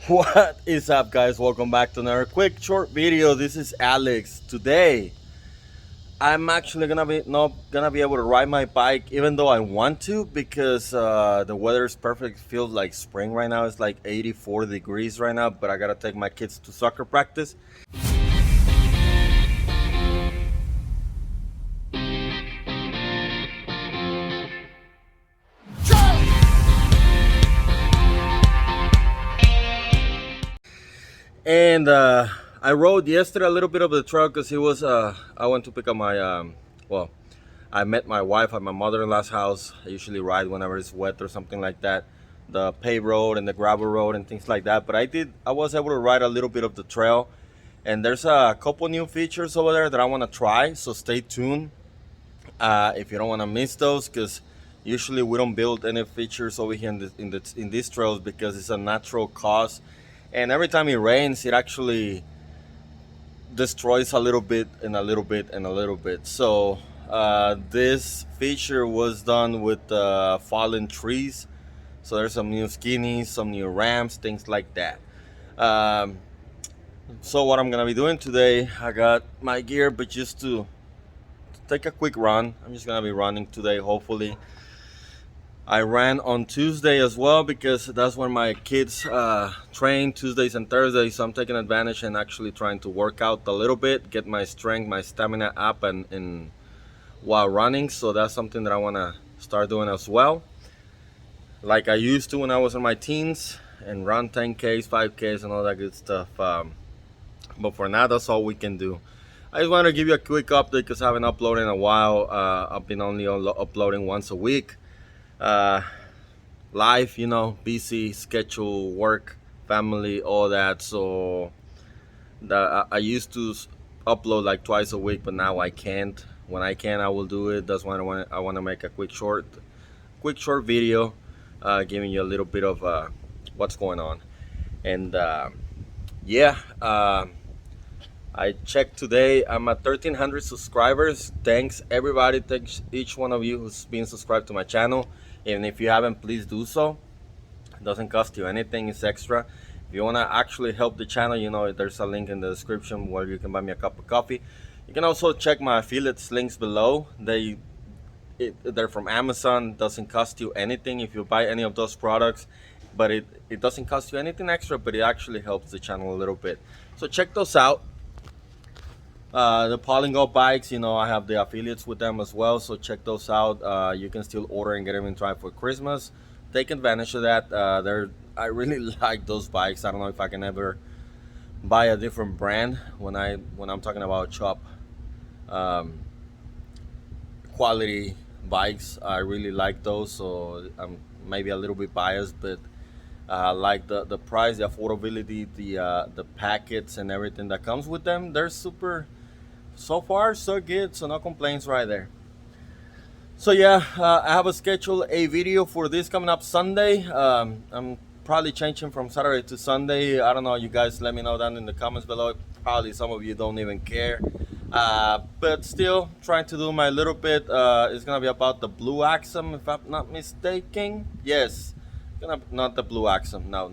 What is up, guys? Welcome back to another quick short video. This is Alex. Today I'm actually gonna be not gonna be able to ride my bike, even though I want to, because the weather is perfect. It feels like spring right now. It's like 84 degrees right now, but I gotta take my kids to soccer practice. And I rode yesterday a little bit of the trail because it was I went to pick up my well, I met my wife at my mother-in-law's house. I usually ride whenever it's wet or something like that, the paved road and the gravel road and things like that. But I was able to ride a little bit of the trail, and there's a couple new features over there that I want to try, so stay tuned if you don't want to miss those, because usually we don't build any features over here in these trails because it's a natural cause, and every time it rains it actually destroys a little bit and a little bit and a little bit. So this feature was done with fallen trees, so there's some new skinnies, some new ramps, things like that. So what I'm gonna be doing today, I got my gear, but just to take a quick run. I'm just gonna be running today, hopefully. I ran on Tuesday as well because that's when my kids train, Tuesdays and Thursdays, so I'm taking advantage and actually trying to work out a little bit, get my strength, my stamina up and while running. So that's something that I want to start doing as well, like I used to when I was in my teens, and run 10Ks, 5Ks and all that good stuff. But for now, that's all we can do. I just want to give you a quick update because I haven't uploaded in a while. I've been only uploading once a week. Life, you know, busy schedule, work, family, all that. So I used to upload like twice a week, but now I can't. When I can, I will do it. That's why I want to make a quick short video, giving you a little bit of what's going on. And yeah, I checked today, I'm at 1,300 subscribers. Thanks everybody, thanks each one of you who's been subscribed to my channel. And if you haven't, please do so. It doesn't cost you anything, it's extra. If you want to actually help the channel, you know, there's a link in the description where you can buy me a cup of coffee. You can also check my affiliates links below. They're from Amazon. Doesn't cost you anything if you buy any of those products, but it doesn't cost you anything extra, but it actually helps the channel a little bit. So check those out. The Polygon bikes, you know, I have the affiliates with them as well, so check those out. You can still order and get them in time for Christmas. Take advantage of that. I really like those bikes. I don't know if I can ever buy a different brand when I'm talking about shop quality bikes. I really like those, so I'm maybe a little bit biased, but like the price, the affordability, the packets and everything that comes with them, they're super. So far so good, so no complaints right there. So yeah, I have a scheduled a video for this coming up Sunday. I'm probably changing from Saturday to Sunday. I don't know, you guys let me know down in the comments below. Probably some of you don't even care, but still trying to do my little bit. It's gonna be about the blue Axum, if I'm not mistaken. Yes, not the blue Axum, no.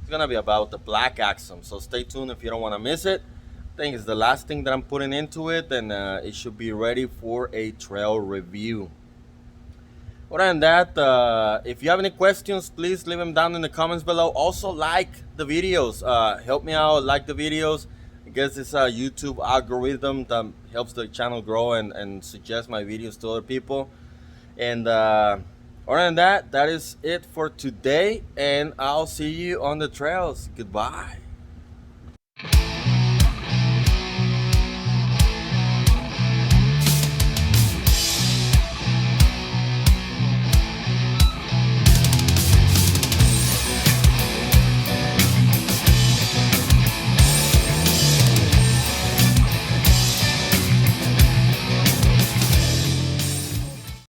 It's gonna be about the black Axum, so stay tuned if you don't want to miss it. I think it's the last thing that I'm putting into it, and it should be ready for a trail review. Other than that, if you have any questions, please leave them down in the comments below. Also, like the videos. Help me out, like the videos. I guess it's a YouTube algorithm that helps the channel grow and suggest my videos to other people. And other than that, that is it for today, and I'll see you on the trails. Goodbye.